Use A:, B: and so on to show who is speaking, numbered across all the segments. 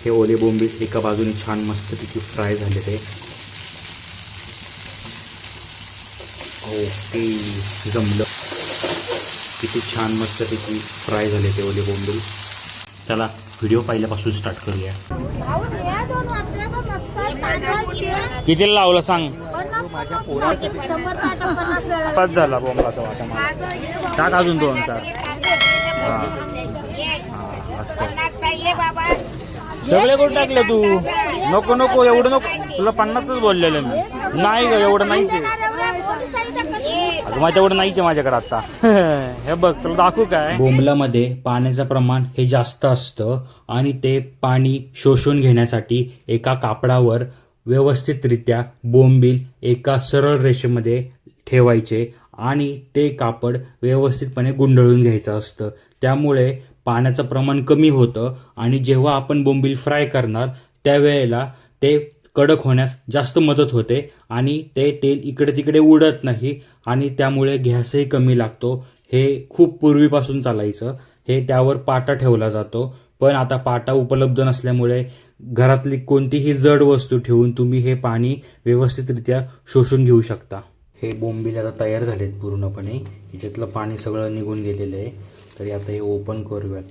A: हे ओले बोंबील एका बाजूने छान मस्तपैकी फ्राय झालेले. ओके, जमलं. किती छान मस्तपैकी फ्राय झाले ते ओले बोंबील. चला व्हिडिओ पहिल्यापासून स्टार्ट करूया. कितीला लावलं सांग. 5 झाला बोंबलाचा वाटा मला. टाक अजून 2-4. सगळे कुठे टाकले तू. नको नको एवढं नको. तुला 50च बोललेलं मी. नाही ग एवढं नाहीच आहे. माझ्या एवढं नाहीच आहे माझ्याकडे आता. हे बघ तुला दाखवू काय. बोंबलामध्ये पाण्याचं प्रमाण हे जास्त असतं आणि ते पाणी शोषून घेण्यासाठी एका कापडावर व्यवस्थितरित्या बोंबील एका सरळ रेषेमध्ये ठेवायचे आणि ते कापड व्यवस्थितपणे गुंडाळून घ्यायचं असतं. त्यामुळे पाण्याचं प्रमाण कमी होतं आणि जेव्हा आपण बोंबील फ्राय करणार त्यावेळेला ते कडक होण्यास जास्त मदत होते आणि ते तेल इकडे तिकडे उडत नाही आणि त्यामुळे गॅसही कमी लागतो. हे खूप पूर्वीपासून चालायचं. हे त्यावर पाटा ठेवला जातो, पण आता पाटा उपलब्ध नसल्यामुळे घरातली कोणतीही जड वस्तू ठेवून तुम्ही हे पाणी व्यवस्थितरित्या शोषून घेऊ शकता. हे बोंबील आता तयार झालेत पूर्णपणे. याच्यातलं पाणी सगळं निघून गेलेलं आहे. तरी आता हे ओपन करूयात.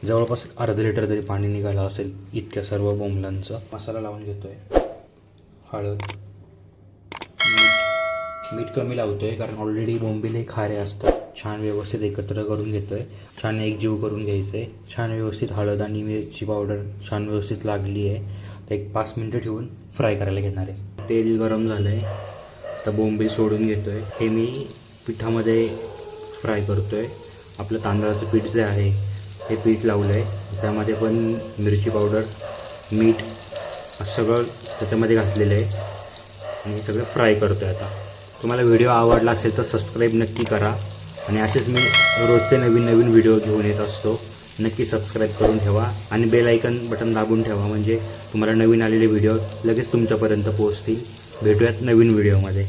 A: जवळपास अर्धा लिटर तरी पाणी निघालं असेल इतक्या सर्व बोंबलांचं. मसाला लावून घेतोय. हळद, मीठ कमी लावतोय कारण ऑलरेडी बोंबील हे खारे असतात. छान व्यवस्थित एकत्र करून घेतोय. छान एकजीव करून घ्यायचं आहे. छान व्यवस्थित हळद आणि मिरची पावडर छान व्यवस्थित लागली आहे. तर एक 5 मिनटं ठेवून फ्राय करायला घेणार आहे. तेल गरम झालं आहे. आता बोंबील सोडून घेतोय. हे मी पिठामध्ये फ्राय करतोय. आपलं तांदळाचं पीठ जे आहे हे पीठ लावलं आहे. त्यामध्ये पण मिरची पावडर, मीठ सगळं त्याच्यामध्ये घातलेलं आहे आणि हे सगळं फ्राय करतो आहे. आता तुम्हाला व्हिडिओ आवडला असेल तर सबस्क्राईब नक्की करा आणि असेच मी रोजचे नवीन नवीन व्हिडिओ घेऊन येत असतो. नक्की सबस्क्राईब करून ठेवा आणि बेल आयकन बटन दाबून ठेवा म्हणजे तुम्हाला नवीन आलेले व्हिडिओ लगेच तुमच्यापर्यंत पोहोचतील. भेटूयात नवीन व्हिडिओमध्ये.